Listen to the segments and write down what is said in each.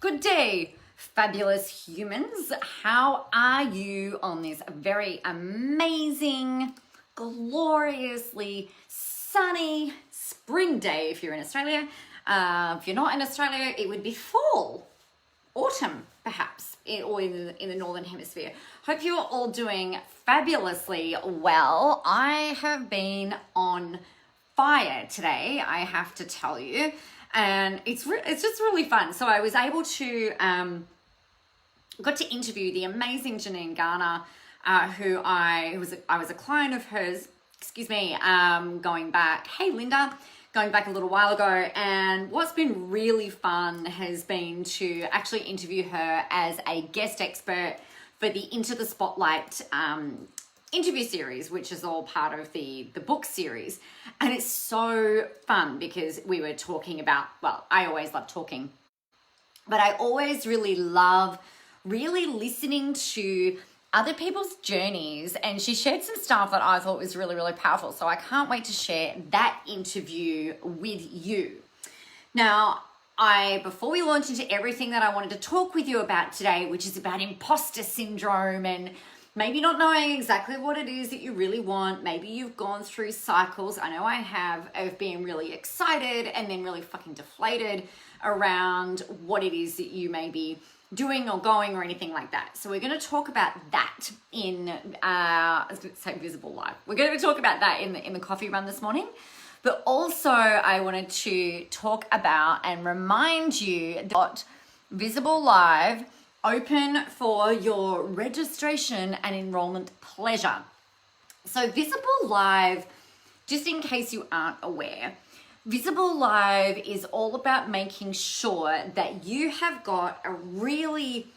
Good day, fabulous humans. How are you on this very amazing, gloriously sunny spring day if you're in Australia? If you're not in Australia, it would be fall, autumn perhaps, or in the Northern Hemisphere. Hope you're all doing fabulously well. I have been on fire today, I have to tell you. And it's just really fun. So I was able to, got to interview the amazing Janine Garner, who I was a client of hers, going back, hey Linda, going back a little while ago. And what's been really fun has been to actually interview her as a guest expert for the Into the Spotlight interview series, which is all part of the book series. And it's so fun because we were talking about, well, I always love talking, but I always really love listening to other people's journeys. And she shared some stuff that I thought was really, really powerful. So I can't wait to share that interview with you. Now, before we launch into everything that I wanted to talk with you about today, which is about imposter syndrome and maybe not knowing exactly what it is that you really want. Maybe you've gone through cycles. I know I have, of being really excited and then really fucking deflated around what it is that you may be doing or going or anything like that. So we're going to talk about that in, I was going to say Visible Live. We're going to talk about that in the coffee run this morning. But also I wanted to talk about and remind you that Visible Live open for your registration and enrollment pleasure. So Visible Live, just in case you aren't aware, Visible Live is all about making sure that you have got a really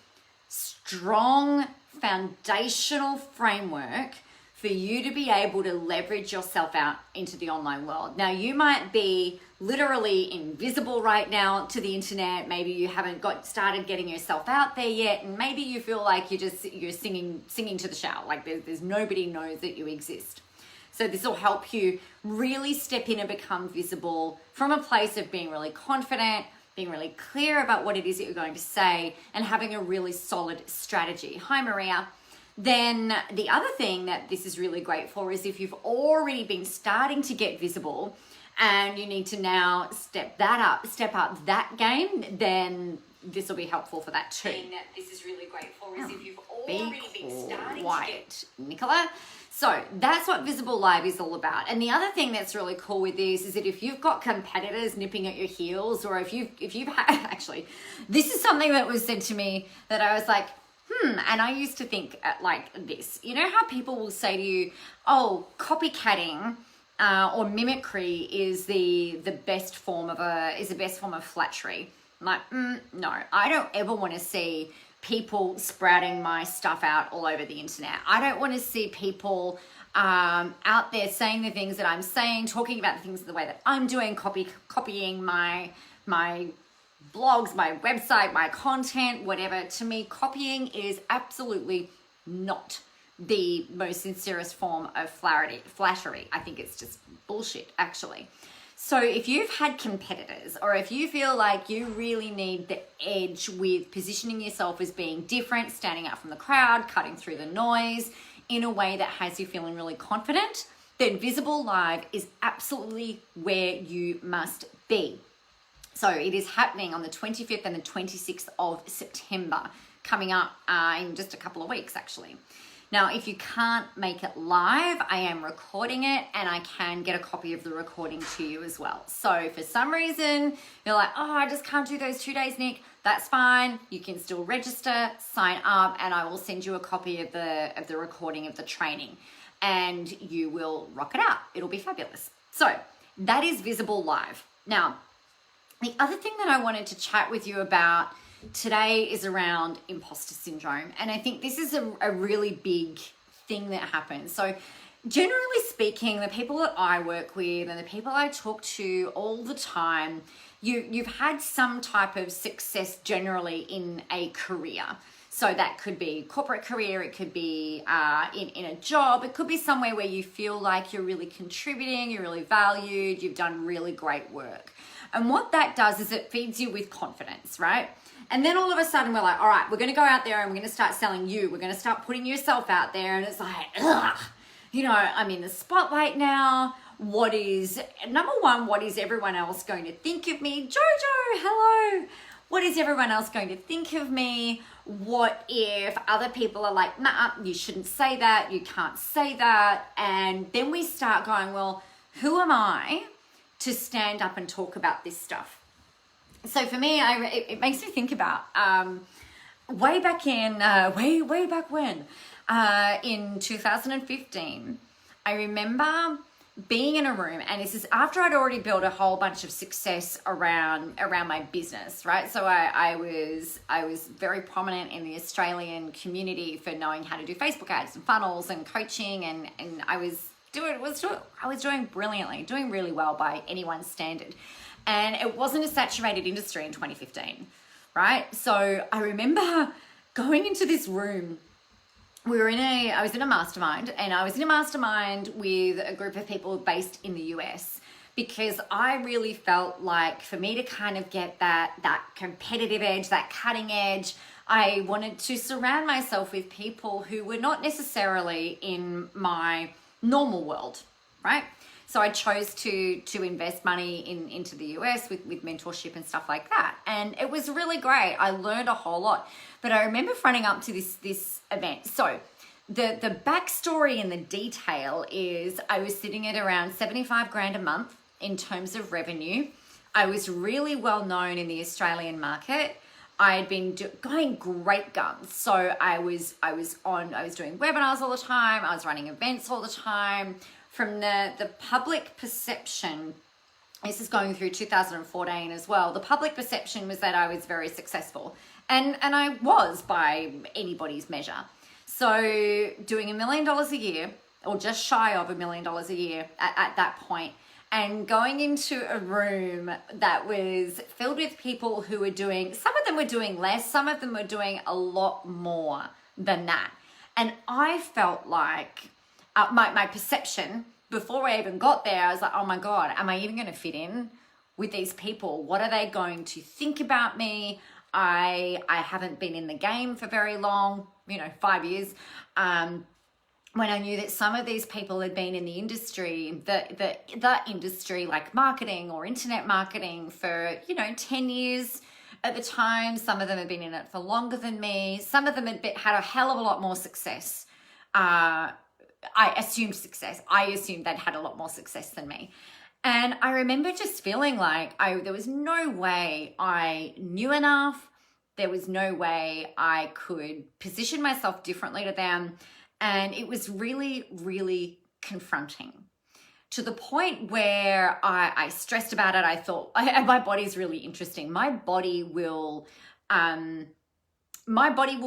strong foundational framework for you to be able to leverage yourself out into the online world. Now, you might be literally invisible right now to the internet. Maybe you haven't started getting yourself out there yet, and maybe you feel like you're singing to the shower, like there's nobody knows that you exist. So this will help you really step in and become visible from a place of being really confident, being really clear about what it is that you're going to say, and having a really solid strategy. Hi, Maria. Then the other thing that this is really great for is if you've already been starting to get visible and you need to now step up that game, then this will be helpful for that too. And this is really great for is if you've already been starting to get Nicola. So that's what Visible Live is all about. And the other thing that's really cool with this is that if you've got competitors nipping at your heels, or if you've had, actually, this is something that was said to me that I was like, and I used to think like this. You know how people will say to you, oh, copycatting or mimicry is the best form of flattery. I'm like, no, I don't ever want to see people sprouting my stuff out all over the internet. I don't want to see people out there saying the things that I'm saying, talking about the things the way that I'm doing, copying my blogs, my website, my content, whatever. To me, copying is absolutely not the most sincerest form of flattery. I think it's just bullshit, actually. So if you've had competitors, or if you feel like you really need the edge with positioning yourself as being different, standing out from the crowd, cutting through the noise in a way that has you feeling really confident, then Visible Live is absolutely where you must be. So it is happening on the 25th and the 26th of September, coming up in just a couple of weeks, actually. Now, if you can't make it live, I am recording it, and I can get a copy of the recording to you as well. So for some reason, you're like, oh, I just can't do those 2 days, Nick. That's fine. You can still register, sign up, and I will send you a copy of the recording of the training, and you will rock it out. It'll be fabulous. So that is Visible Live. Now, the other thing that I wanted to chat with you about today is around imposter syndrome. And I think this is a really big thing that happens. So generally speaking, the people that I work with and the people I talk to all the time, you've had some type of success generally in a career. So that could be corporate career, it could be in a job, it could be somewhere where you feel like you're really contributing, you're really valued, you've done really great work. And what that does is it feeds you with confidence, right? And then all of a sudden we're like, all right, we're going to go out there and we're going to start selling you. We're going to start putting yourself out there. And it's like, ugh, you know, I'm in the spotlight now. What is, number one, what is everyone else going to think of me? Jojo, hello. What is everyone else going to think of me? What if other people are like, nah, you shouldn't say that. You can't say that. And then we start going, well, who am I to stand up and talk about this stuff? So for me, it makes me think about way back when, in 2015, I remember being in a room, and this is after I'd already built a whole bunch of success around my business, right? So I was very prominent in the Australian community for knowing how to do Facebook ads and funnels and coaching, and I was doing brilliantly, doing really well by anyone's standard. And it wasn't a saturated industry in 2015, right? So I remember going into this room. I was in a mastermind, and I was in a mastermind with a group of people based in the US, because I really felt like for me to kind of get that competitive edge, that cutting edge, I wanted to surround myself with people who were not necessarily in my normal world, right? So I chose to invest money into the US with mentorship and stuff like that. And it was really great. I learned a whole lot. But I remember fronting up to this event. So the backstory and the detail is I was sitting at around 75 grand a month in terms of revenue. I was really well known in the Australian market. I'd been going great guns. So I was doing webinars all the time. I was running events all the time. From the public perception, this is going through 2014 as well, the public perception was that I was very successful. And I was by anybody's measure. So doing $1 million a year, or just shy of $1 million a year at that point, and going into a room that was filled with people who were doing, some of them were doing less, some of them were doing a lot more than that. And I felt like my perception before I even got there, I was like, oh my God, am I even going to fit in with these people? What are they going to think about me? I haven't been in the game for very long, 5 years. When I knew that some of these people had been in the industry, the industry like marketing or internet marketing for, 10 years at the time. Some of them had been in it for longer than me. Some of them had a hell of a lot more success. I assumed they'd had a lot more success than me. And I remember just feeling like there was no way I knew enough. There was no way I could position myself differently to them. And it was really, really confronting, to the point where I stressed about it. I thought, my body's really interesting. My body will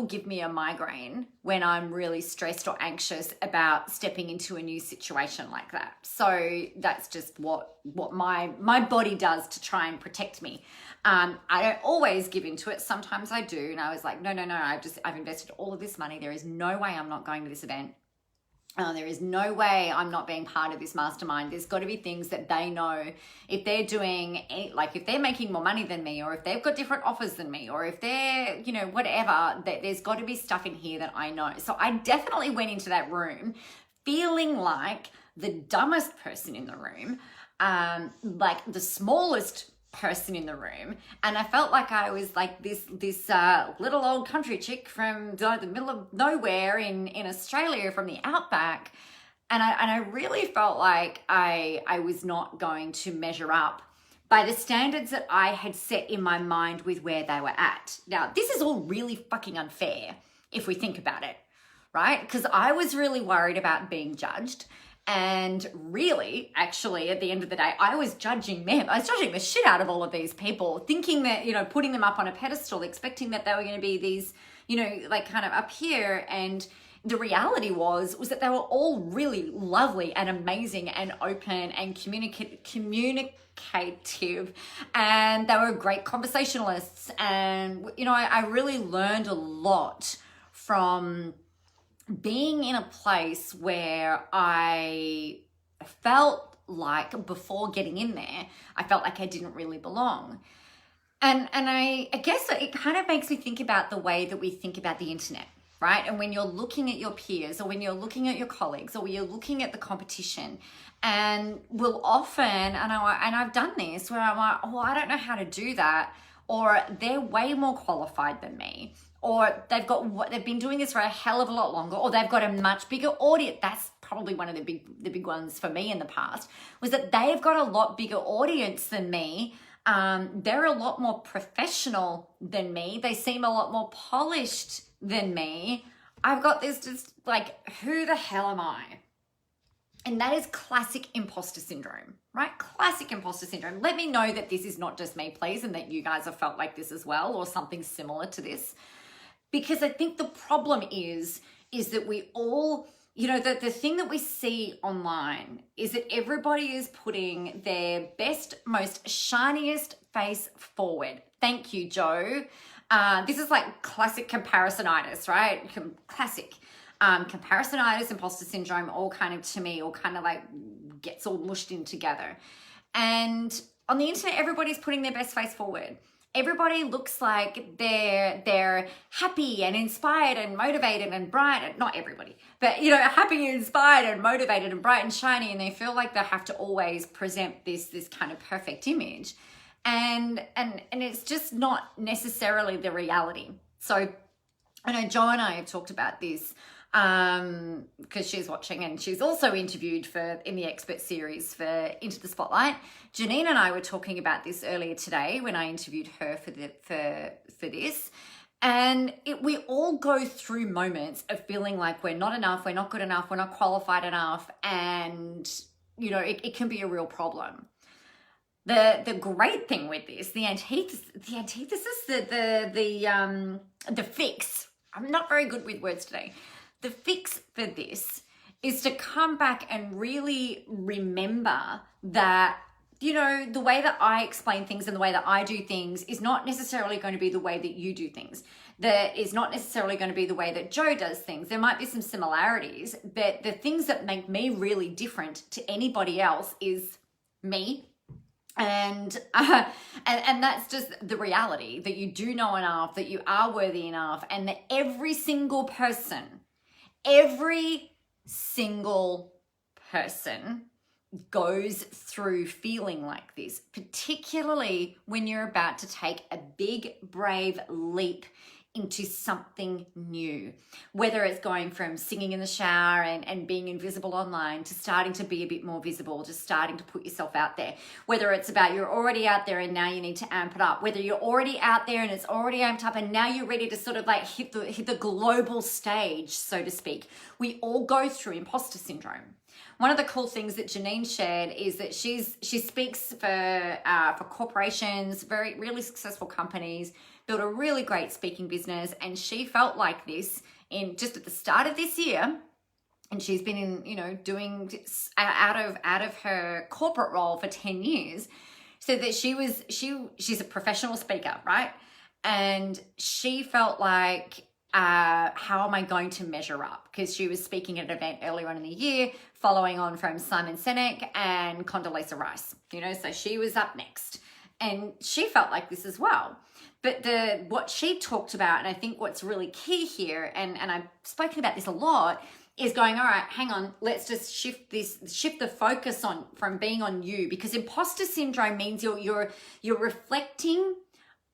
give me a migraine when I'm really stressed or anxious about stepping into a new situation like that. So that's just what my body does to try and protect me. I don't always give into it. Sometimes I do. And I was like, no, I've invested all of this money. There is no way I'm not going to this event. There is no way I'm not being part of this mastermind. There's got to be things that they know. If they're doing, if they're making more money than me, or if they've got different offers than me, or if they're, whatever, there's got to be stuff in here that I know. So I definitely went into that room feeling like the dumbest person in the room, like the smallest person in the room, and I felt like I was like this little old country chick from the middle of nowhere in Australia, from the outback, and I really felt like I was not going to measure up by the standards that I had set in my mind with where they were at. Now, this is all really fucking unfair if we think about it, right? Because I was really worried about being judged. And really, actually, at the end of the day, I was judging them. I was judging the shit out of all of these people, thinking that, putting them up on a pedestal, expecting that they were going to be these, like kind of up here. And the reality was that they were all really lovely and amazing and open and communicative. And they were great conversationalists. And, I really learned a lot from being in a place where I felt like before getting in there. I felt like I didn't really belong. And I guess it kind of makes me think about the way that we think about the internet, right? And when you're looking at your peers, or when you're looking at your colleagues, or when you're looking at the competition, and we'll often, and I've done this, where I'm like, oh, I don't know how to do that, or they're way more qualified than me, or they've been doing this for a hell of a lot longer, or they've got a much bigger audience. That's probably one of the big ones for me in the past, was that they've got a lot bigger audience than me. They're a lot more professional than me. They seem a lot more polished than me. I've got this just like, who the hell am I? And that is classic imposter syndrome, right? Classic imposter syndrome. Let me know that this is not just me, please, and that you guys have felt like this as well, or something similar to this. Because I think the problem is that we all, the thing that we see online is that everybody is putting their best, most shiniest face forward. Thank you, Joe. This is like classic comparisonitis, right? Classic. Comparisonitis, imposter syndrome, all kind of like gets all mushed in together. And on the internet, everybody's putting their best face forward. Everybody looks like they're happy and inspired and motivated and bright. Not everybody, but happy and inspired and motivated and bright and shiny, and they feel like they have to always present this kind of perfect image. And it's just not necessarily the reality. So I know Jo and I have talked about this because she's watching, and she's also interviewed in the expert series for Into the Spotlight. Janine and I were talking about this earlier today when I interviewed her for this. And we all go through moments of feeling like we're not enough, we're not good enough, we're not qualified enough, and it can be a real problem. The great thing with this, the antithesis, the fix. I'm not very good with words today. The fix for this is to come back and really remember that, the way that I explain things and the way that I do things is not necessarily going to be the way that you do things. That is not necessarily going to be the way that Jo does things. There might be some similarities, but the things that make me really different to anybody else is me. And that's just the reality, that you do know enough, that you are worthy enough, and that every single person goes through feeling like this, particularly when you're about to take a big, brave leap into something new, whether it's going from singing in the shower and being invisible online to starting to be a bit more visible, just starting to put yourself out there, whether it's about you're already out there and now you need to amp it up, whether you're already out there and it's already amped up and now you're ready to sort of like hit the global stage, so to speak. We all go through imposter syndrome. One of the cool things that Janine shared is that she speaks for corporations, really successful companies, built a really great speaking business, and she felt like this just at the start of this year, and she's been doing out of her corporate role for 10 years, so that she's a professional speaker, right? And she felt like, how am I going to measure up? Because she was speaking at an event earlier on in the year, following on from Simon Sinek and Condoleezza Rice, so she was up next. And she felt like this as well. But what she talked about, and I think what's really key here, and I've spoken about this a lot, is going, all right, hang on, let's just shift the focus from being on you, because imposter syndrome means you're reflecting,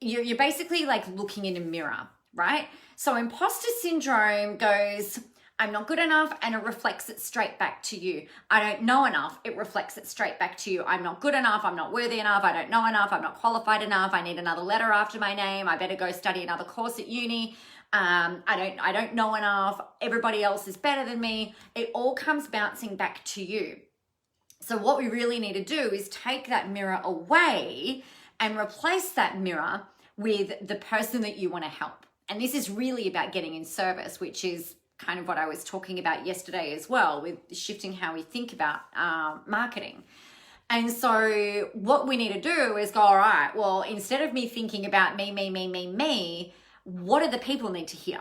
you're basically like looking in a mirror, right? So imposter syndrome goes, I'm not good enough, and it reflects it straight back to you. I don't know enough, it reflects it straight back to you. I'm not good enough, I'm not worthy enough, I don't know enough, I'm not qualified enough, I need another letter after my name, I better go study another course at uni, I don't know enough, everybody else is better than me. It all comes bouncing back to you. So what we really need to do is take that mirror away and replace that mirror with the person that you want to help. And this is really about getting in service, which is kind of what I was talking about yesterday as well, with shifting how we think about marketing. And so what we need to do is go, all right, well, instead of me thinking about me, what do the people need to hear?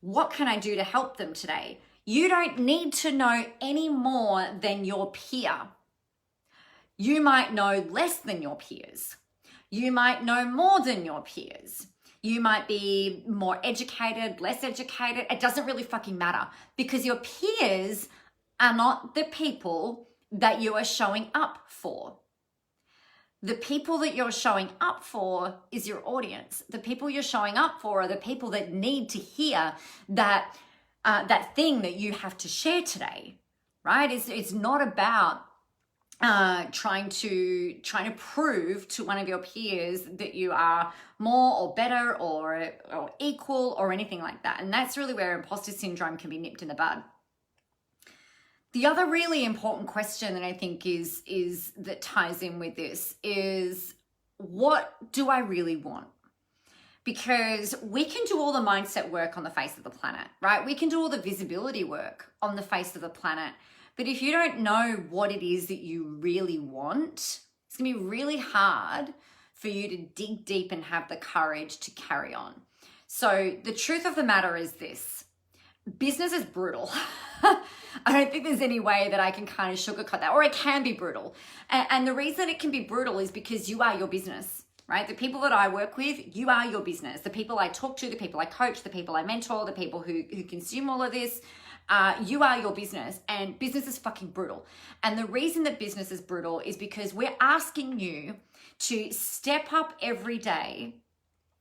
What can I do to help them today? You don't need to know any more than your peer. You might know less than your peers. You might know more than your peers. You might be more educated, less educated. It doesn't really fucking matter, because your peers are not the people that you are showing up for. The people that you're showing up for is your audience. The people you're showing up for are the people that need to hear that thing that you have to share today, right? It's not about trying to prove to one of your peers that you are more or better or equal or anything like that. And that's really where imposter syndrome can be nipped in the bud. The other really important question that I think is that ties in with this is, what do I really want? Because we can do all the mindset work on the face of the planet, right? We can do all the visibility work on the face of the planet. But if you don't know what it is that you really want, it's going to be really hard for you to dig deep and have the courage to carry on. So the truth of the matter is this: business is brutal. I don't think there's any way that I can kind of sugarcoat that, or it can be brutal. And the reason it can be brutal is because you are your business, right? The people that I work with, you are your business. The people I talk to, the people I coach, the people I mentor, the people who consume all of this, you are your business, and business is fucking brutal. And the reason that business is brutal is because we're asking you to step up every day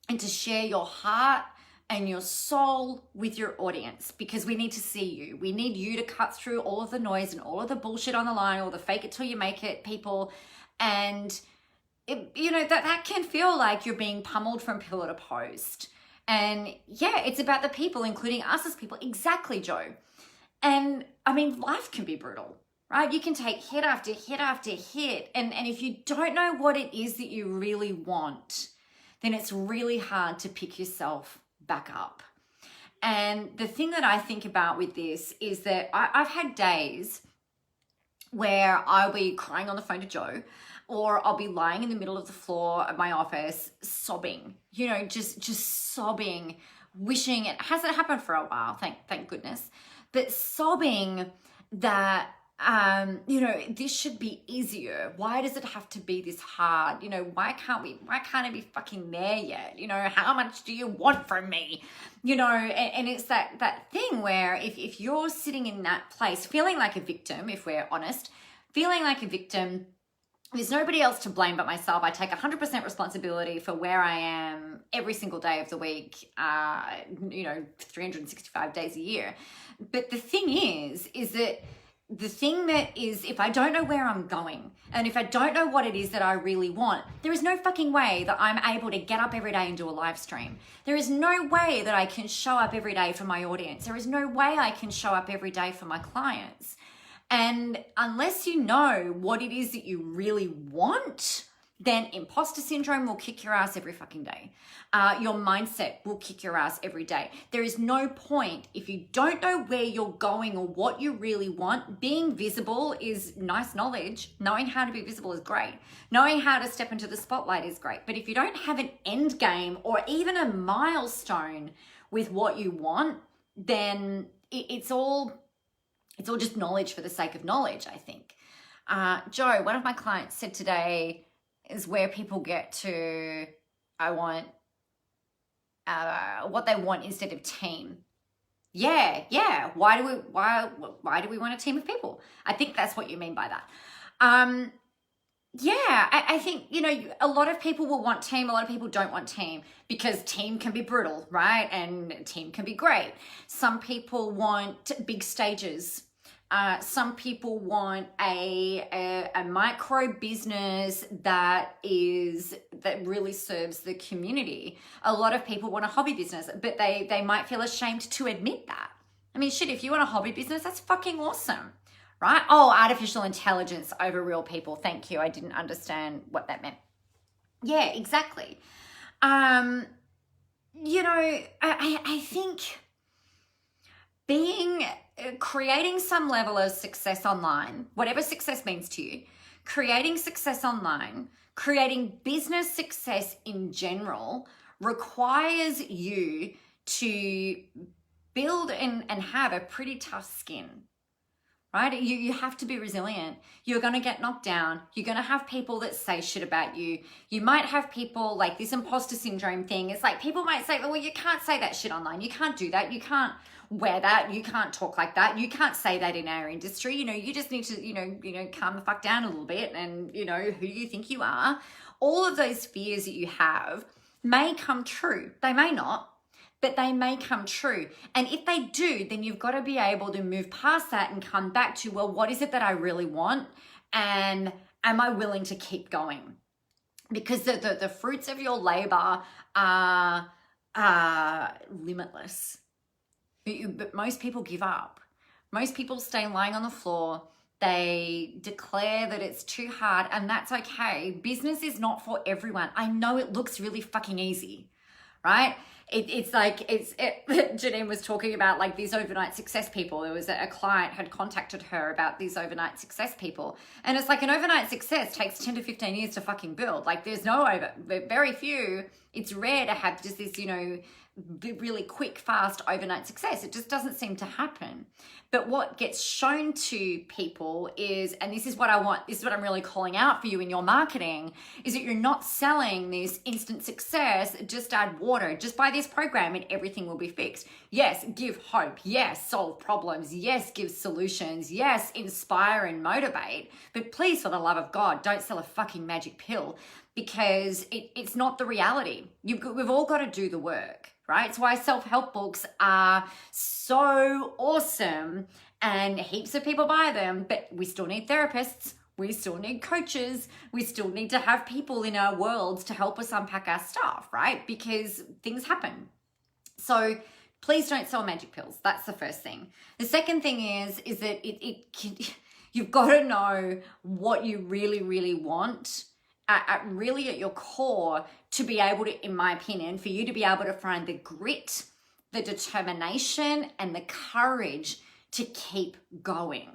and to share your heart and your soul with your audience, because we need to see you. We need you to cut through all of the noise and all of the bullshit on the line, all the fake it till you make it people. And that can feel like you're being pummeled from pillar to post. And yeah, it's about the people, including us as people. Exactly, Joe. And I mean, life can be brutal, right? You can take hit after hit after hit. And if you don't know what it is that you really want, then it's really hard to pick yourself back up. And the thing that I think about with this is that I've had days where I'll be crying on the phone to Joe, or I'll be lying in the middle of the floor of my office sobbing, just sobbing, wishing it hasn't happened for a while, thank goodness, but sobbing that this should be easier. Why does it have to be this hard? Why can't it be fucking there yet? How much do you want from me? And it's that thing where if you're sitting in that place, feeling like a victim, if we're honest, feeling like a victim, there's nobody else to blame but myself. I take 100% responsibility for where I am every single day of the week, 365 days a year. But the thing is that the thing that is, if I don't know where I'm going, and if I don't know what it is that I really want, there is no fucking way that I'm able to get up every day and do a live stream. There is no way that I can show up every day for my audience. There is no way I can show up every day for my clients. And unless you know what it is that you really want, then imposter syndrome will kick your ass every fucking day. Your mindset will kick your ass every day. There is no point, if you don't know where you're going or what you really want. Being visible is nice knowledge. Knowing how to be visible is great. Knowing how to step into the spotlight is great. But if you don't have an end game or even a milestone with what you want, then it's all just knowledge for the sake of knowledge, I think. Joe, one of my clients said today, is where people get to, I want what they want instead of team. Yeah. Why do we want a team of people? I think that's what you mean by that. I think, a lot of people will want team. A lot of people don't want team, because team can be brutal, right? And team can be great. Some people want big stages. Some people want a micro business that really serves the community. A lot of people want a hobby business, but they might feel ashamed to admit that. I mean, shit, if you want a hobby business, that's fucking awesome, right? Oh, artificial intelligence over real people. Thank you. I didn't understand what that meant. Yeah, exactly. I think creating some level of success online, whatever success means to you, creating success online, creating business success in general, requires you to build and have a pretty tough skin, right? You have to be resilient. You're going to get knocked down. You're going to have people that say shit about you. You might have people like this imposter syndrome thing. It's like people might say, well, you can't say that shit online. You can't do that. You can't wear that. You can't talk like that. You can't say that in our industry. You just need to, calm the fuck down a little bit and, who you think you are. All of those fears that you have may come true. They may not, but they may come true. And if they do, then you've got to be able to move past that and come back to, well, what is it that I really want? And am I willing to keep going? Because the fruits of your labor are limitless. But most people give up. Most people stay lying on the floor. They declare that it's too hard, and that's okay. Business is not for everyone. I know it looks really fucking easy, right? Janine was talking about like these overnight success people. There was a client had contacted her about these overnight success people. And it's like an overnight success takes 10 to 15 years to fucking build. Like there's very few. It's rare to have just this, really quick, fast overnight success. It just doesn't seem to happen. But what gets shown to people is, and this is what I want, this is what I'm really calling out for you in your marketing, is that you're not selling this instant success, just add water, just buy this program and everything will be fixed. Yes, give hope. Yes, solve problems. Yes, give solutions. Yes, inspire and motivate. But please, for the love of God, don't sell a fucking magic pill, because it's not the reality. We've all got to do the work. Right? It's why self-help books are so awesome and heaps of people buy them, but we still need therapists. We still need coaches. We still need to have people in our worlds to help us unpack our stuff, right? Because things happen. So please don't sell magic pills. That's the first thing. The second thing is that you've got to know what you really, really want really at your core, to be able to, in my opinion, for you to be able to find the grit, the determination, and the courage to keep going.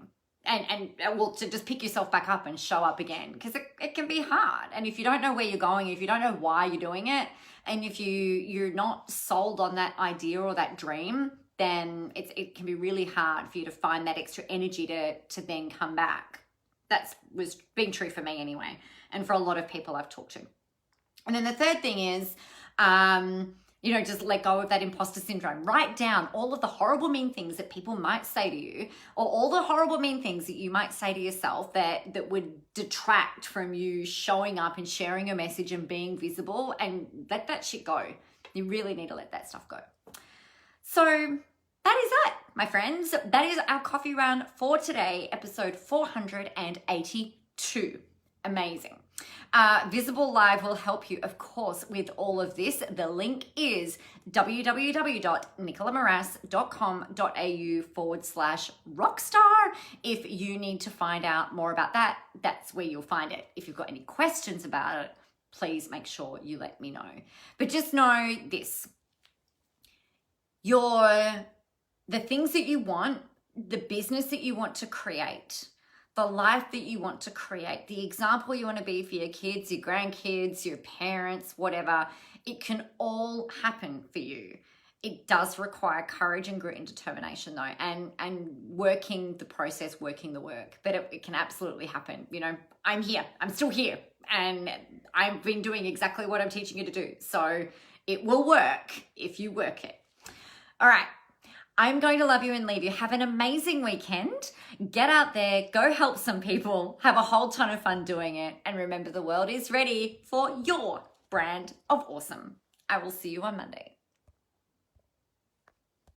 And well, to just pick yourself back up and show up again, because it can be hard. And if you don't know where you're going, if you don't know why you're doing it, and if you're not sold on that idea or that dream, then it can be really hard for you to find that extra energy to then come back. That was being true for me anyway, and for a lot of people I've talked to. And then the third thing is, just let go of that imposter syndrome. Write down all of the horrible, mean things that people might say to you, or all the horrible, mean things that you might say to yourself that would detract from you showing up and sharing a message and being visible, and let that shit go. You really need to let that stuff go. So that is it, my friends. That is our coffee run for today, episode 482. Amazing. Visible Live will help you, of course, with all of this. The link is www.nicolamoras.com.au/rockstar. If you need to find out more about that, that's where you'll find it. If you've got any questions about it, please make sure you let me know. But just know this. The things that you want, the business that you want to create, the life that you want to create, the example you want to be for your kids, your grandkids, your parents, whatever, it can all happen for you. It does require courage and grit and determination though, and working the process, working the work, but it can absolutely happen. I'm here, I'm still here, and I've been doing exactly what I'm teaching you to do. So it will work if you work it. All right. I'm going to love you and leave you. Have an amazing weekend. Get out there, go help some people, have a whole ton of fun doing it. And remember, the world is ready for your brand of awesome. I will see you on Monday.